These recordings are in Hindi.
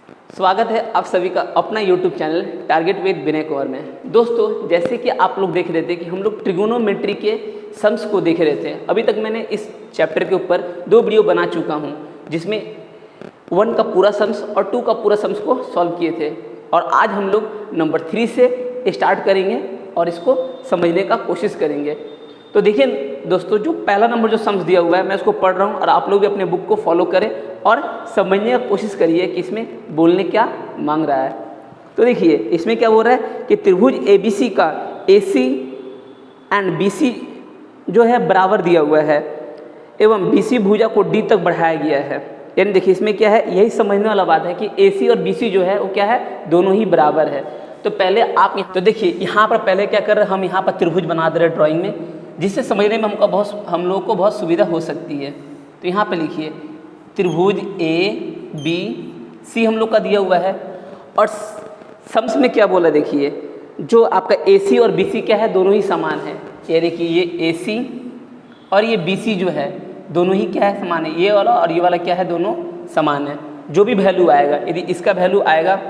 स्वागत है आप सभी का अपना YouTube channel target with Vinay Kumar में। दोस्तों, जैसे कि आप लोग देख रहे थे कि हम लोग ट्रिगोनोमेट्री के सम्स को देख रहे थे। अभी तक मैंने इस चैप्टर के ऊपर 2 वीडियो बना चुका हूं, जिसमें 1 का पूरा सम्स और 2 का पूरा सम्स को सॉल्व किए थे। और आज हम लोग नंबर 3 से स्टार्ट करेंगे और इसको समझने का कोशिश करेंगे। तो देखिए दोस्तों, जो पहला नंबर जो सम्स दिया हुआ है मैं उसको पढ़ रहा हूँ और आप लोग भी अपने बुक को फॉलो करें और समझने की कोशिश करिए कि इसमें बोलने क्या मांग रहा है। तो देखिए इसमें क्या बोल रहा है कि त्रिभुज ABC का AC एंड BC जो है बराबर दिया हुआ है एवं BC भुजा को D तक बढ़ाया गया है। यानी देखिए इसमें क्या है, यही समझने वाला बात है कि AC और BC जो है वो क्या है, दोनों ही बराबर है। तो पहले आप तो देखिए यहाँ पर पहले क्या कर रहे हैं, हम यहाँ पर त्रिभुज बना दे रहे हैं ड्राइंग में, जिससे समझने में हम लोगों को बहुत सुविधा हो सकती है। तो यहाँ पे लिखिए त्रिभुज ABC हम लोग का दिया हुआ है और सम्स में क्या बोला, देखिए जो आपका AC और BC क्या है, दोनों ही समान है। यानी कि ये AC और ये BC जो है दोनों ही क्या है, समान है। ये वाला और ये वाला क्या है, दोनों समान है। जो भी वैल्यू आएगा, यदि इसका वैल्यू आएगा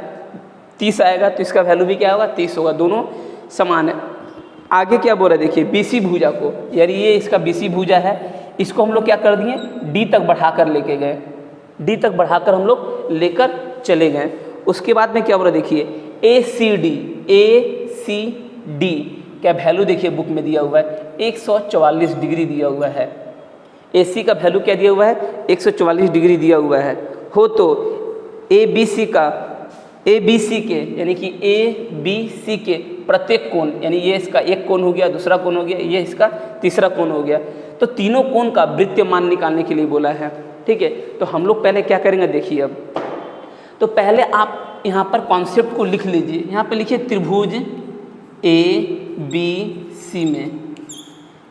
30 आएगा तो इसका वैल्यू भी क्या होगा, 30 होगा। दोनों समान है। आगे क्या बोला, देखिए BC भुजा को, यानी ये इसका BC भुजा है, इसको हम लोग क्या कर दिए, D तक बढ़ाकर लेके गए। D तक बढ़ाकर हम लोग लेकर चले गए। उसके बाद में क्या बोला, देखिए ACD क्या वैल्यू देखिए बुक में दिया हुआ है, 144 डिग्री दिया हुआ है। AC का वैल्यू क्या दिया हुआ है, 144 डिग्री दिया हुआ है। हो तो ABC के यानी कि ABC के प्रत्येक कोण, यानी ये इसका एक कोण हो गया, दूसरा कोण हो गया, ये इसका तीसरा कोण हो गया। तो तीनों कोण का वृत्तीय मान निकालने के लिए बोला है। ठीक है, तो हम लोग पहले क्या करेंगे, देखिए अब तो पहले आप यहाँ पर कॉन्सेप्ट को लिख लीजिए। यहाँ पे लिखिए त्रिभुज ABC में,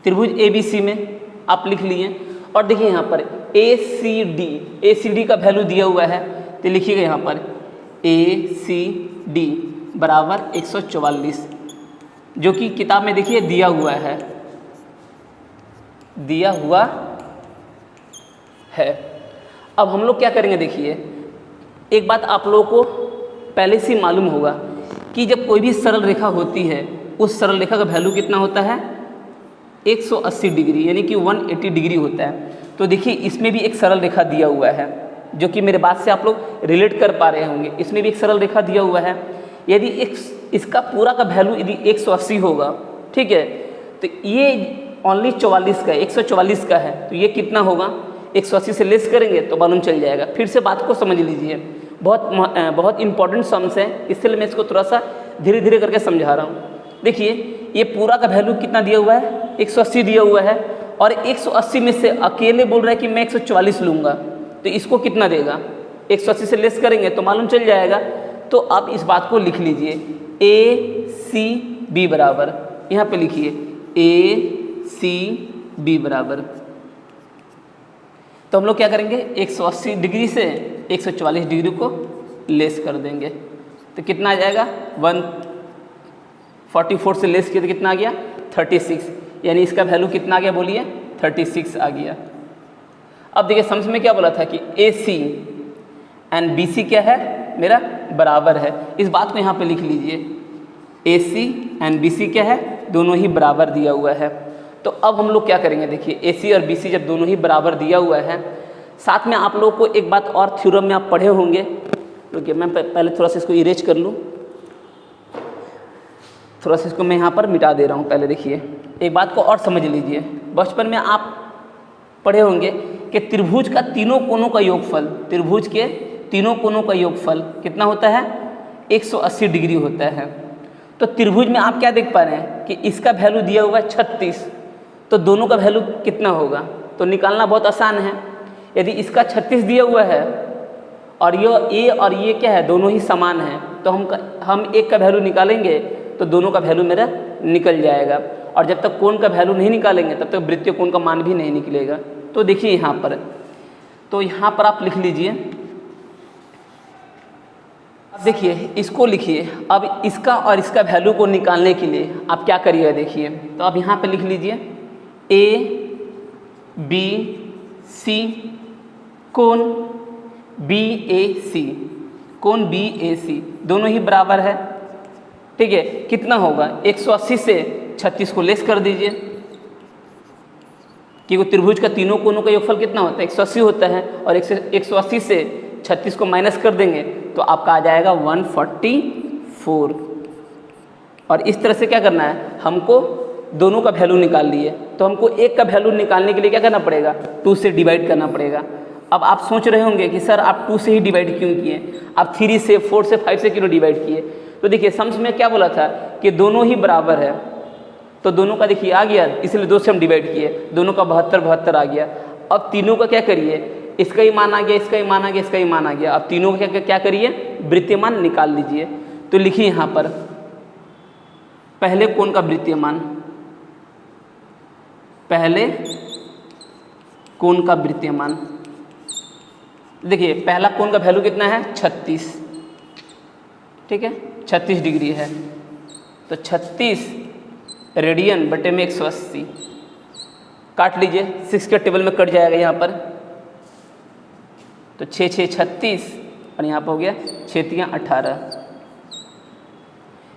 त्रिभुज ABC में आप लिख लिए। और देखिए यहाँ पर ACD का वैल्यू दिया हुआ है, तो लिखिएगा यहाँ पर ACD बराबर 144, जो कि किताब में देखिए दिया हुआ है, अब हम लोग क्या करेंगे, देखिए एक बात आप लोगों को पहले से मालूम होगा कि जब कोई भी सरल रेखा होती है, उस सरल रेखा का वैल्यू कितना होता है, 180 डिग्री, यानी कि 180 डिग्री होता है। तो देखिए इसमें भी एक सरल रेखा दिया हुआ है, जो कि मेरे बात से आप लोग रिलेट कर पा रहे होंगे। इसमें भी एक सरल रेखा दिया हुआ है। यदि इसका पूरा का वैल्यू यदि 180 होगा, ठीक है, तो ये ओनली 44 का है, 144 का है, तो ये कितना होगा, 180 से लेस करेंगे तो मालूम चल जाएगा। फिर से बात को समझ लीजिए, बहुत इंपॉर्टेंट सम्स है, इसलिए मैं इसको थोड़ा सा धीरे धीरे करके समझा रहा हूँ। देखिए ये पूरा का वैल्यू कितना दिया हुआ है, 180 दिया हुआ है, और 180 में से अकेले बोल रहा है कि मैं 144 लूँगा, तो इसको कितना देगा, 180 से लेस करेंगे तो मालूम चल जाएगा। तो आप इस बात को लिख लीजिए, ACB बराबर, यहाँ पे लिखिए ACB बराबर, तो हम लोग क्या करेंगे, 180 डिग्री से 144 डिग्री को लेस कर देंगे, तो कितना आ जाएगा, 144 से लेस किया तो कितना आ गया, 36, यानी इसका वैल्यू कितना आ गया, बोलिए 36 आ गया। अब देखिए सम्स में क्या बोला था कि AC एंड BC क्या है, मेरा बराबर है। इस बात को यहाँ पे लिख लीजिए, AC एंड BC क्या है, दोनों ही बराबर दिया हुआ है। तो अब हम लोग क्या करेंगे, देखिए AC और BC जब दोनों ही बराबर दिया हुआ है, साथ में आप लोगों को एक बात और थ्योरम में आप पढ़े होंगे, रुकिए मैं पहले थोड़ा सा इसको इरेज कर लूँ, थोड़ा सा इसको मैं यहाँ पर मिटा दे रहा हूँ। पहले देखिए एक बात को और समझ लीजिए, बचपन में आप पढ़े होंगे कि त्रिभुज का तीनों कोणों का योगफल, त्रिभुज के तीनों कोणों का योगफल कितना होता है, 180 डिग्री होता है। तो त्रिभुज में आप क्या देख पा रहे हैं कि इसका वैल्यू दिया हुआ है 36, तो दोनों का वैल्यू कितना होगा, तो निकालना बहुत आसान है। यदि इसका 36 दिया हुआ है और ये और ये क्या है, दोनों ही समान है, तो हम एक का वैल्यू निकालेंगे तो दोनों का वैल्यू मेरा निकल जाएगा। और जब तक कोण का वैल्यू नहीं निकालेंगे तब तक वृत्तीय कोण का मान भी नहीं निकलेगा। तो देखिए यहाँ पर, तो यहाँ पर आप लिख लीजिए, अब देखिए इसको लिखिए। अब इसका और इसका वैल्यू को निकालने के लिए आप क्या करिएगा, देखिए तो आप यहाँ पे लिख लीजिए ABC कोण BAC कोण बी ए सी दोनों ही बराबर है। ठीक है, कितना होगा 180 से 36 को लेस कर दीजिए कि वो त्रिभुज का तीनों कोनों का योगफल कितना होता है 180 होता है, और 180 से 36 को माइनस कर देंगे तो आपका आ जाएगा 144। और इस तरह से क्या करना है, हमको दोनों का वैल्यू निकाल लिए, तो हमको एक का वैल्यू निकालने के लिए क्या करना पड़ेगा, 2 से डिवाइड करना पड़ेगा। अब आप सोच रहे होंगे कि सर आप 2 से ही डिवाइड क्यों किए, आप 3 से 4 से 5 से क्यों डिवाइड किए। तो देखिए सम्स में क्या बोला था कि दोनों ही बराबर है, तो दोनों का देखिए आ गया, इसलिए 2 से हम डिवाइड किए, दोनों का 72 आ गया। अब तीनों का क्या करिए, इसका ही मान आ गया, इसका ही मान आ गया, इसका ही मान आ गया। अब तीनों का क्या करिए, वृत्तीय मान निकाल लीजिए। तो लिखिए यहाँ पर पहले कोण का वृत्तीय मान, पहले कोण का वृत्तीय मान। देखिए पहला कोण का वैल्यू कितना है 36, ठीक है 36 डिग्री है, तो 36 रेडियन बटे में 180 काट लीजिए, 6 के टेबल में कट जाएगा यहाँ पर, तो 6 6 36 और यहाँ पर हो गया 6 3 18।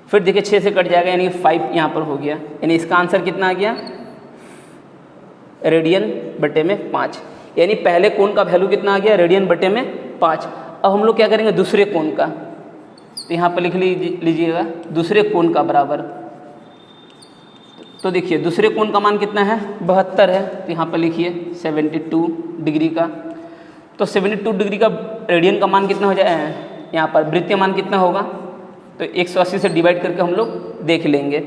फिर देखिए 6 से कट जाएगा यानी 5 यहाँ पर हो गया, यानी इसका आंसर कितना आ गया रेडियन बटे में 5। यानी पहले कोण का वैल्यू कितना आ गया रेडियन बटे में 5। अब हम लोग क्या करेंगे दूसरे कोण का, तो यहाँ पर लिख लीजिएगा दूसरे कोण का बराबर। तो देखिए दूसरे कोण का मान कितना है 72 है, तो यहाँ पर लिखिए 72 डिग्री का। तो 72 डिग्री का रेडियन का मान कितना हो जाए, यहाँ पर वृत्तीय मान कितना होगा, तो 180 से डिवाइड करके हम लोग देख लेंगे।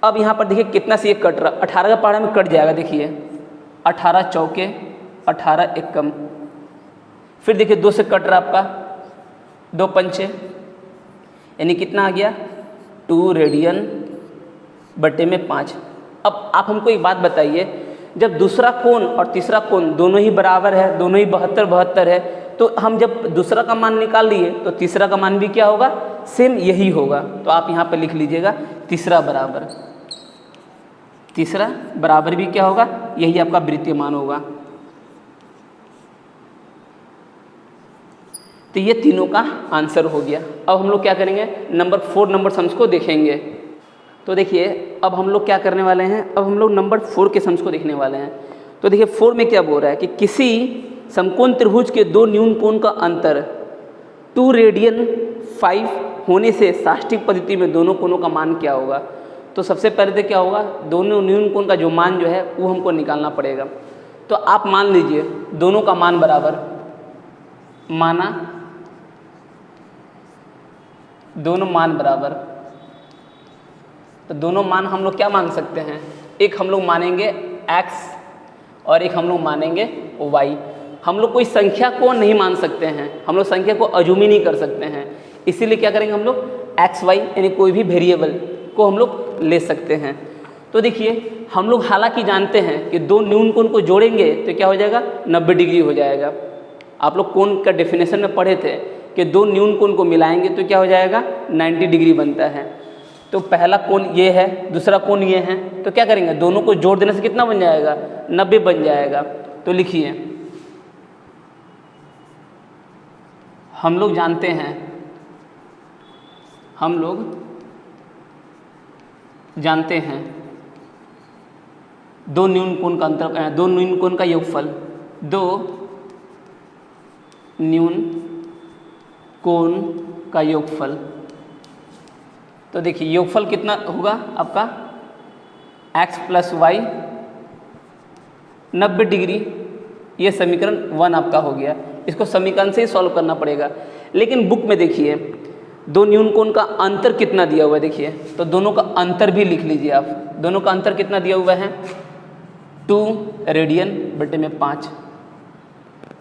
अब यहाँ पर देखिए कितना से ये कट रहा, 18 का पहाड़ा में कट जाएगा, देखिए 18 चौके 18 एकम। फिर देखिए 2 से कट रहा आपका 2 पंचे, यानी कितना आ गया 2 रेडियन बटे में 5। अब आप हमको एक बात बताइए, जब दूसरा कोण और तीसरा कोण दोनों ही बराबर है, दोनों ही 72 है, तो हम जब दूसरा का मान निकाल लिए तो तीसरा का मान भी क्या होगा सेम यही होगा। तो आप यहाँ पर लिख लीजिएगा तीसरा बराबर, तीसरा बराबर भी क्या होगा यही आपका वृत्तीय मान होगा। तो ये तीनों का आंसर हो गया। अब हम लोग क्या करेंगे नंबर 4 नंबर सम्स को देखेंगे। तो देखिए अब हम लोग क्या करने वाले हैं, अब हम लोग नंबर 4 के सम्स को देखने वाले हैं। तो देखिए 4 में क्या बोल रहा है कि किसी समकोण त्रिभुज के 2 न्यून कोण का अंतर 2 रेडियन 5 होने से साष्टिक पद्धति में दोनों कोणों का मान क्या होगा। तो सबसे पहले तो क्या होगा, दोनों न्यून कोण का जो मान जो है वो हमको निकालना पड़ेगा। तो आप मान लीजिए दोनों का मान बराबर माना, दोनों मान बराबर, तो दोनों मान हम लोग क्या मान सकते हैं, एक हम लोग मानेंगे x और एक हम लोग मानेंगे y। हम लोग कोई संख्या को नहीं मान सकते हैं, हम लोग संख्या को अजूम ही नहीं कर सकते हैं, इसीलिए क्या करेंगे हम लोग x y यानी कोई भी वेरिएबल को हम लोग ले सकते हैं। तो देखिए हम लोग हालांकि जानते हैं कि 2 न्यून कोण को जोड़ेंगे तो क्या हो जाएगा 90 डिग्री हो जाएगा। आप लोग कोण का डेफिनेशन में पढ़े थे कि 2 न्यून कोण को मिलाएंगे तो क्या हो जाएगा 90 डिग्री बनता है। तो पहला कोण ये है, दूसरा कोण ये है, तो क्या करेंगे दोनों को जोड़ देने से कितना बन जाएगा 90 बन जाएगा। तो लिखिए हम लोग जानते हैं, हम लोग जानते हैं 2 न्यून कोण का अंतर, 2 न्यून कोण का योगफल, 2 न्यून कोण का योगफल। तो देखिए योगफल कितना होगा आपका x + y 90 डिग्री, ये समीकरण 1 आपका हो गया। इसको समीकरण से ही सॉल्व करना पड़ेगा। लेकिन बुक में देखिए 2 न्यून कोण का अंतर कितना दिया हुआ है, देखिए तो दोनों का अंतर भी लिख लीजिए आप। दोनों का अंतर कितना दिया हुआ है 2 रेडियन बटे में 5,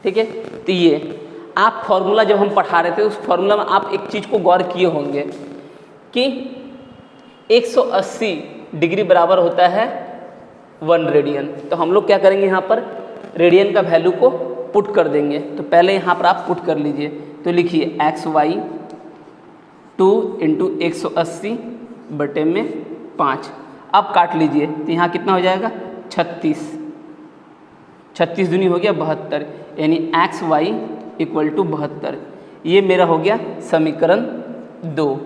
ठीक है। तो ये आप फॉर्मूला जब हम पढ़ा रहे थे उस फॉर्मूला में आप एक चीज़ को गौर किए होंगे कि 180 डिग्री बराबर होता है 1 रेडियन। तो हम लोग क्या करेंगे यहाँ पर रेडियन का वैल्यू को पुट कर देंगे। तो पहले यहाँ पर आप पुट कर लीजिए, तो लिखिए xy 2 × 180 बटे में 5। अब काट लीजिए तो यहाँ कितना हो जाएगा 36, 36 दूनी हो गया 72, यानी xy = 72। ये मेरा हो गया समीकरण 2।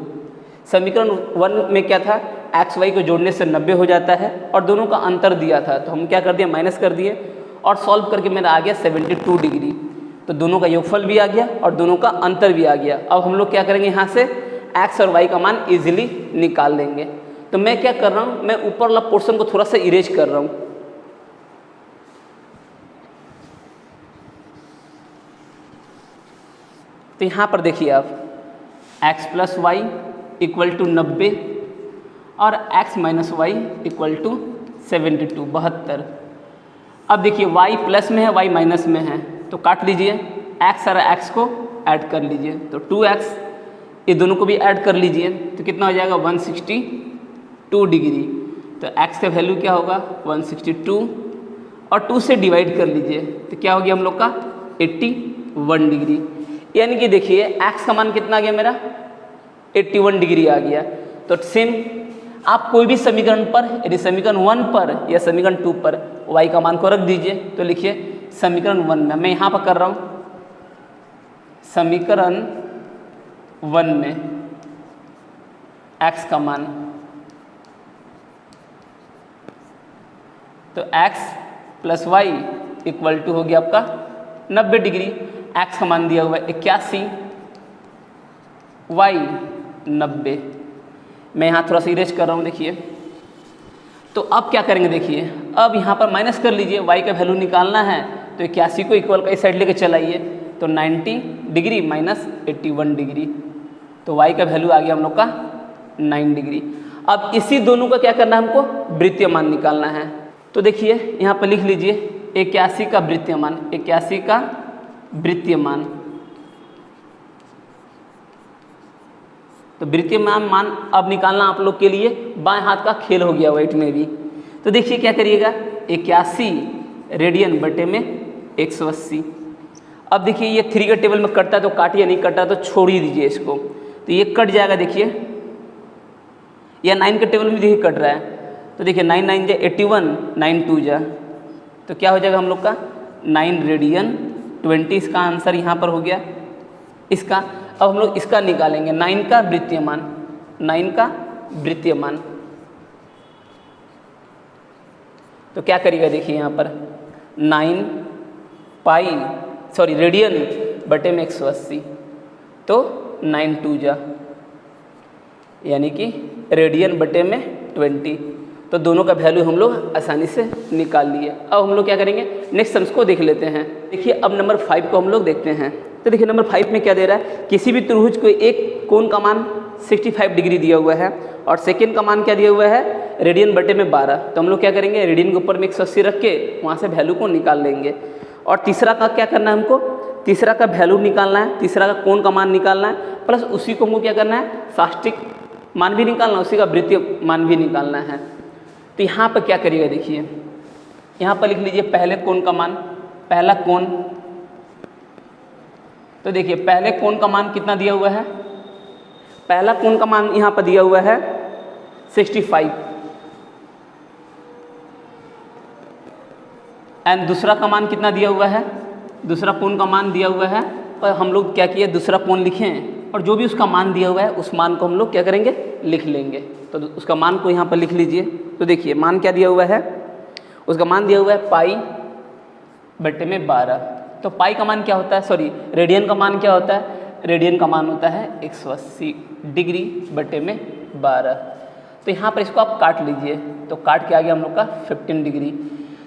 समीकरण 1 में क्या था, एक्स वाई को जोड़ने से 90 हो जाता है और दोनों का अंतर दिया था तो हम क्या कर दिया, माइनस कर दिए और सॉल्व करके मेरा आ गया 72 डिग्री। तो दोनों का योगफल भी आ गया और दोनों का अंतर भी आ गया। अब हम लोग क्या करेंगे, यहाँ से एक्स और वाई का मान इजीली निकाल लेंगे। तो मैं क्या कर रहा हूँ, मैं ऊपर वाला पोर्शन को थोड़ा सा इरेज कर रहा हूँ। तो यहाँ पर देखिए आप x plus y equal to 90 और x minus y equal to 72 72। अब देखिए y प्लस में है y माइनस में है तो काट लीजिए, x और x को ऐड कर लीजिए तो 2x, ये दोनों को भी ऐड कर लीजिए तो कितना हो जाएगा 162 डिग्री। तो x का वैल्यू क्या होगा 162 और 2 से डिवाइड कर लीजिए तो क्या हो गया हम लोग का 81 डिग्री। यानी कि देखिए x का मान कितना आ गया मेरा 81 डिग्री आ गया। तो सेम आप कोई भी समीकरण पर, यदि समीकरण 1 पर या समीकरण 2 पर y का मान को रख दीजिए तो लिखिए समीकरण 1 में, मैं यहाँ पर कर रहा हूँ समीकरण 1 में x का मान, तो x plus y equal to हो गया आपका 90 डिग्री। x का मान दिया हुआ है 81, y 90। मैं यहाँ थोड़ा सा इरेज कर रहा हूँ देखिए। तो अब क्या करेंगे देखिए, अब यहाँ पर माइनस कर लीजिए, y का वैल्यू निकालना है तो 81 को इक्वल का इस साइड लेके चलाइए तो 90 डिग्री माइनस 81 डिग्री, तो y का वैल्यू आ गया हम लोग का 9 डिग्री। अब इसी दोनों का क्या करना है हमको, वृत्तीय मान निकालना है। तो देखिए यहाँ पर लिख लीजिए 81 का वृत्तीय मान, 81 का वृत्तीय मान। तो वृत्तीय मान अब निकालना आप लोग के लिए बाएं हाथ का खेल हो गया वेट में भी। तो देखिए क्या करिएगा, 81 रेडियन बटे में 180। अब देखिए ये 3 के टेबल में कटता है तो काटिए, नहीं कटा तो छोड़ ही दीजिए इसको, तो ये कट जाएगा देखिए। या 9 के टेबल में देखिए कट रहा है तो देखिए 9 9 जा 81, 9 2 जा, तो क्या हो जाएगा हम लोग का 9 रेडियन 20। इसका आंसर यहाँ पर हो गया इसका। अब हम लोग इसका निकालेंगे 9 का वृत्तीय मान, 9 का वृत्तीय मान। तो क्या करिएगा देखिए यहाँ पर 9 रेडियन बटे में 180, तो 9 2 जा यानी कि रेडियन बटे में 20। तो दोनों का वैल्यू हम लोग आसानी से निकाल लिए। अब हम लोग क्या करेंगे, नेक्स्ट सम्स को देख लेते हैं। देखिए अब नंबर 5 को हम लोग देखते हैं। तो देखिए नंबर 5 में क्या दे रहा है, किसी भी त्रिभुज को एक कोण का मान 65 डिग्री दिया हुआ है और सेकेंड का मान क्या दिया हुआ है, रेडियन बटे में 12। तो हम लोग क्या करेंगे, रेडियन के ऊपर में 180 रख के वहाँ से वैल्यू को निकाल लेंगे। और तीसरा का क्या करना है हमको, तीसरा का वैल्यू निकालना है, तीसरा का कोण का मान निकालना है, प्लस उसी को हमको क्या करना है, साष्टिक मान भी निकालना है, उसी का वृत्तीय मान भी निकालना है। तो यहाँ पर क्या करिएगा देखिए, यहाँ पर लिख लीजिए पहले कोण का मान, पहला कोण। तो देखिए पहले कोण का मान कितना दिया हुआ है, पहला कोण का मान यहाँ पर दिया हुआ है 65 एंड दूसरा का मान कितना दिया हुआ है, दूसरा कोण का मान दिया हुआ है। और हम लोग क्या किए, दूसरा कोण लिखें और जो भी उसका मान दिया हुआ है उस मान को हम लोग क्या करेंगे, लिख लेंगे। तो उसका मान को यहाँ पर लिख लीजिए। तो देखिए मान क्या दिया हुआ है, उसका मान दिया हुआ है पाई बटे में 12। तो पाई का मान क्या होता है, रेडियन का मान क्या होता है, रेडियन का मान होता है 180 डिग्री बटे में 12। तो यहाँ पर इसको आप काट लीजिए, तो काट के आ गया हम लोग का 15 डिग्री।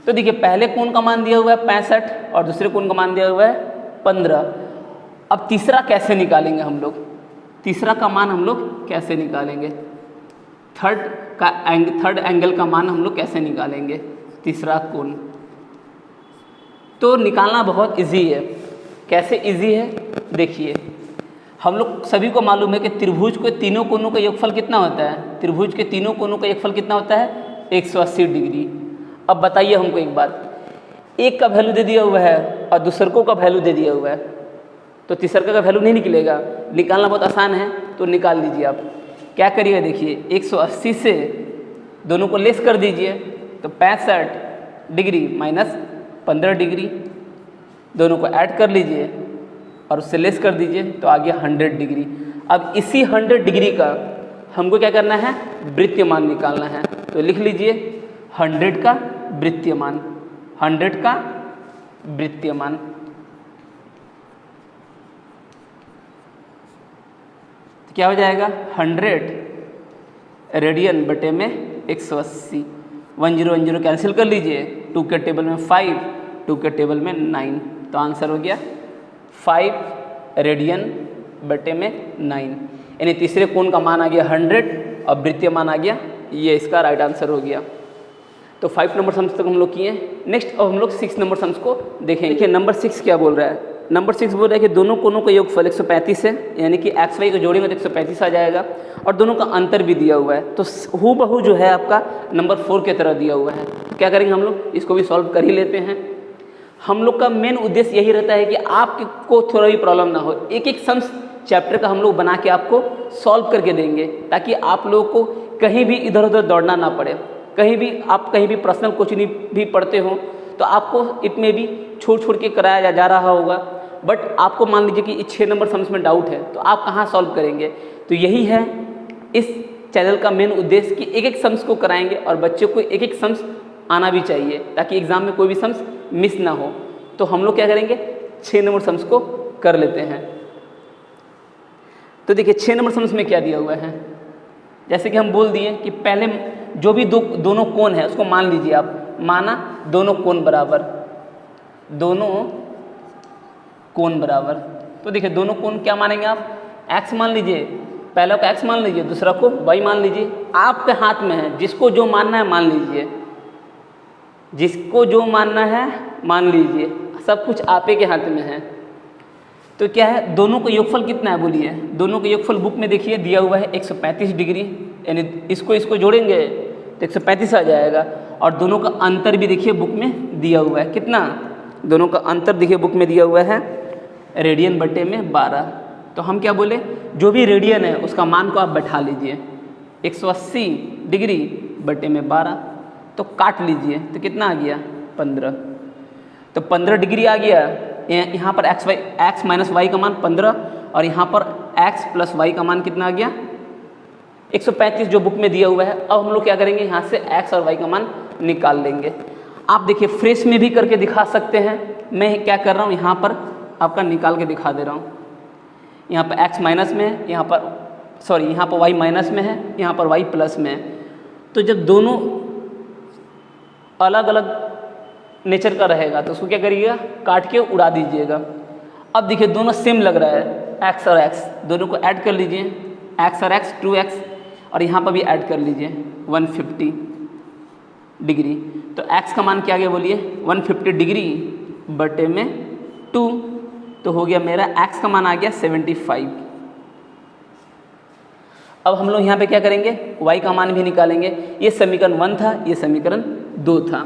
तो देखिए पहले कोण का मान दिया हुआ है 65 और दूसरे कोण का मान दिया हुआ है 15। अब तीसरा कैसे निकालेंगे हम लोग, तीसरा का मान हम लोग कैसे निकालेंगे, थर्ड एंगल का मान हम लोग कैसे निकालेंगे, तीसरा कोण। तो निकालना बहुत इजी है। कैसे इजी है, देखिए हम लोग सभी को मालूम है कि त्रिभुज के तीनों कोणों का योगफल कितना होता है, त्रिभुज के तीनों कोणों का योगफल कितना होता है 180 डिग्री। अब बताइए हमको एक बात, एक का वैल्यू दे दिया हुआ है और दूसरकों का वैल्यू दे दिया हुआ है, तो तीसरका का वैल्यू नहीं निकलेगा। निकालना बहुत आसान है, तो निकाल लीजिए आप। क्या करिएगा देखिए 180 से दोनों को लेस कर दीजिए, तो 65 डिग्री माइनस 15 डिग्री, दोनों को ऐड कर लीजिए और उससे लेस कर दीजिए तो आ गया 100 डिग्री। अब इसी 100 डिग्री का हमको क्या करना है, वृत्तीय मान निकालना है। तो लिख लीजिए 100 का वृत्तीय मान, 100 का वृत्तीय मान। तो क्या हो जाएगा 100 रेडियन बटे में 180, 1010 कैंसिल कर लीजिए, 2 के टेबल में 5, 2 के टेबल में 9, तो आंसर हो गया 5 रेडियन बटे में 9, यानी तीसरे कोण का मान आ गया 100 और वृत्तीय मान आ गया, ये इसका राइट आंसर हो गया। तो 5 नंबर सम्स तक हम लोग किए। नेक्स्ट अब हम लोग 6 नंबर सम्स को देखेंगे। देखिए नंबर 6 क्या बोल रहा है, नंबर 6 बोल रहा है कि दोनों कोणों का योगफल 135 है, यानी कि एक्स वाई को जोड़ेंगे तो 135 आ जाएगा, और दोनों का अंतर भी दिया हुआ है। तो हूबहू जो है आपका नंबर 4 की तरह दिया हुआ है। तो क्या करेंगे हम लोग, इसको भी सॉल्व कर ही लेते हैं। हम लोग का मेन उद्देश्य यही रहता है कि आपको थोड़ा भी प्रॉब्लम ना हो, एक एक सम्स चैप्टर का हम लोग बना के आपको सॉल्व करके देंगे, ताकि आप लोगों को कहीं भी इधर उधर दौड़ना ना पड़े। कहीं भी आप कहीं भी पर्सनल कोचिंग भी पढ़ते हो तो आपको इसमें भी छोड़ के कराया जा रहा होगा, बट आपको मान लीजिए कि 6 नंबर सम्स में डाउट है तो आप कहाँ सॉल्व करेंगे। तो यही है इस चैनल का मेन उद्देश्य कि एक एक सम्स को कराएंगे और बच्चों को एक एक सम्स आना भी चाहिए, ताकि एग्जाम में कोई भी सम्स मिस ना हो। तो हम लोग क्या करेंगे, 6 नंबर सम्स को कर लेते हैं। तो देखिए 6 नंबर सम्स में क्या दिया हुआ है, जैसे कि हम बोल दिए कि पहले जो भी दोनों कोण है उसको मान लीजिए आप, माना दोनों कोण बराबर, दोनों कोण बराबर। तो देखिए दोनों कोण क्या मानेंगे आप, x मान लीजिए, पहला को x मान लीजिए, दूसरा को y मान लीजिए। आपके हाथ में है, जिसको जो मानना है मान लीजिए, जिसको जो मानना है मान लीजिए, सब कुछ आपे के हाथ में है। तो क्या है, दोनों का योगफल कितना है बोलिए, दोनों का योगफल बुक में देखिए दिया हुआ है 135 डिग्री, यानी इसको जोड़ेंगे तो 135 आ जाएगा। और दोनों का अंतर भी देखिए बुक में दिया हुआ है, कितना, दोनों का अंतर देखिए बुक में दिया हुआ है रेडियन बटे में 12। तो हम क्या बोले, जो भी रेडियन है उसका मान को आप बैठा लीजिए, 180 डिग्री बटे में 12, तो काट लीजिए तो कितना आ गया 15। तो 15 डिग्री आ गया। यहाँ पर x माइनस वाई का मान 15 और यहाँ पर x प्लस वाई का मान कितना आ गया 135 जो बुक में दिया हुआ है। अब हम लोग क्या करेंगे, यहाँ से x और y का मान निकाल लेंगे। आप देखिए फ्रेश में भी करके दिखा सकते हैं, मैं क्या कर रहा हूँ यहाँ पर आपका निकाल के दिखा दे रहा हूँ। यहाँ पर x माइनस में है, यहाँ पर y माइनस में है, यहाँ पर y प्लस में है। तो जब दोनों अलग अलग नेचर का रहेगा तो उसको क्या करिएगा, काट के उड़ा दीजिएगा। अब देखिए दोनों सेम लग रहा है, x और x दोनों को ऐड कर लीजिए, x और x 2x, और यहाँ पर भी ऐड कर लीजिए 150 डिग्री। तो x का मान क्या आ गया बोलिए 150 डिग्री बटे में 2, तो हो गया मेरा x का मान आ गया 75। अब हम लोग यहाँ पे क्या करेंगे, y का मान भी निकालेंगे। ये समीकरण 1 था, ये समीकरण 2 था।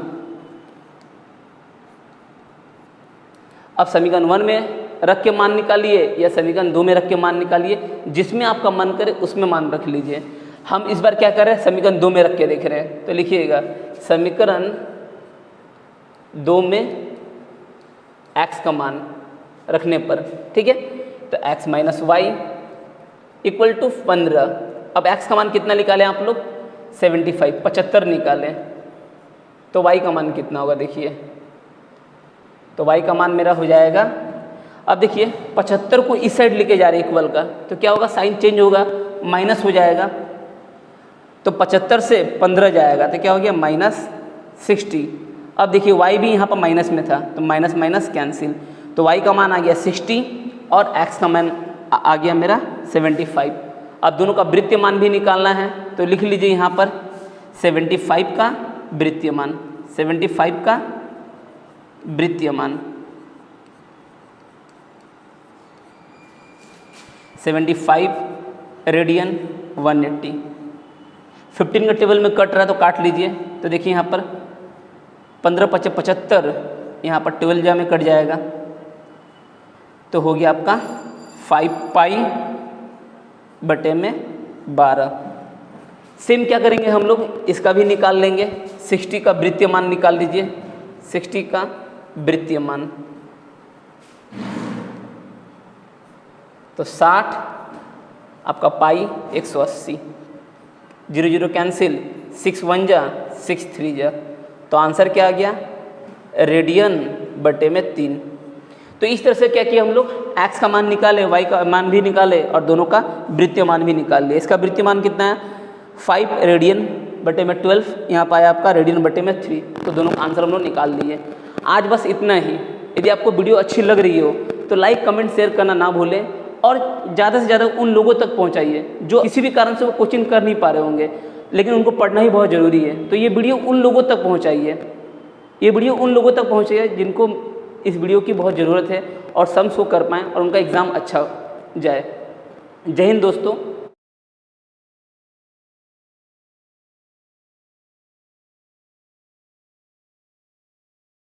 अब समीकरण 1 में रख के मान निकालिए या समीकरण 2 में रख के मान निकालिए, जिसमें आपका मन करे उसमें मान रख लीजिए। हम इस बार क्या कर रहे हैं, समीकरण 2 में रख के देख रहे हैं। तो लिखिएगा समीकरण 2 में x का मान रखने पर, ठीक है, तो x minus y equal to 15। अब x का मान कितना निकालें आप लोग 75 निकालें, तो y का मान कितना होगा देखिए, तो y का मान मेरा हो जाएगा। अब देखिए 75 को इस साइड लेके जा रहे इक्वल का, तो क्या होगा, साइन चेंज होगा, माइनस हो जाएगा। तो 75 से 15 जाएगा तो क्या हो गया -60। अब देखिए y भी यहाँ पर माइनस में था तो माइनस माइनस कैंसिल, तो y का मान आ गया 60 और x का मान आ गया मेरा 75। अब दोनों का वृत्तीय मान भी निकालना है, तो लिख लीजिए यहाँ पर 75 का वृत्तीय मान, 75 का वृत्तीय मान 75 रेडियन 180। 15 का टेबल में कट रहा है तो काट लीजिए। तो देखिए यहाँ पर 15 × 5 = 75, यहाँ पर 12 जा में कट जाएगा, तो हो गया आपका 5 पाई बटे में 12। सेम क्या करेंगे हम लोग, इसका भी निकाल लेंगे। 60 का वृत्तीय मान निकाल लीजिए, 60 का वृत्तीय मान तो 60 आपका पाई 180, 0 0 कैंसिल, 6 1 जा 6 3 जा, तो आंसर क्या आ गया? रेडियन बटे में 3। तो इस तरह से क्या किया हम लोग, x का मान निकाले, y का मान भी निकाले और दोनों का वृत्तीय मान भी निकाल लिया। इसका वृत्तीय मान कितना है? 5 रेडियन बटे में 12, यहाँ पाया आपका रेडियन बटे में 3। तो दोनों का आंसर हम लोग निकाल लिए। आज बस इतना ही। यदि आपको वीडियो अच्छी लग रही हो तो लाइक कमेंट शेयर करना ना भूलें और ज़्यादा से ज़्यादा उन लोगों तक पहुँचाइए जो किसी भी कारण से वो कोचिंग कर नहीं पा रहे होंगे लेकिन उनको पढ़ना ही बहुत ज़रूरी है। तो ये वीडियो उन लोगों तक पहुँचाइए, ये वीडियो उन लोगों तक पहुँचाइए जिनको इस वीडियो की बहुत ज़रूरत है और सम्स को कर पाएँ और उनका एग्ज़ाम अच्छा जाए। जय हिंद दोस्तों।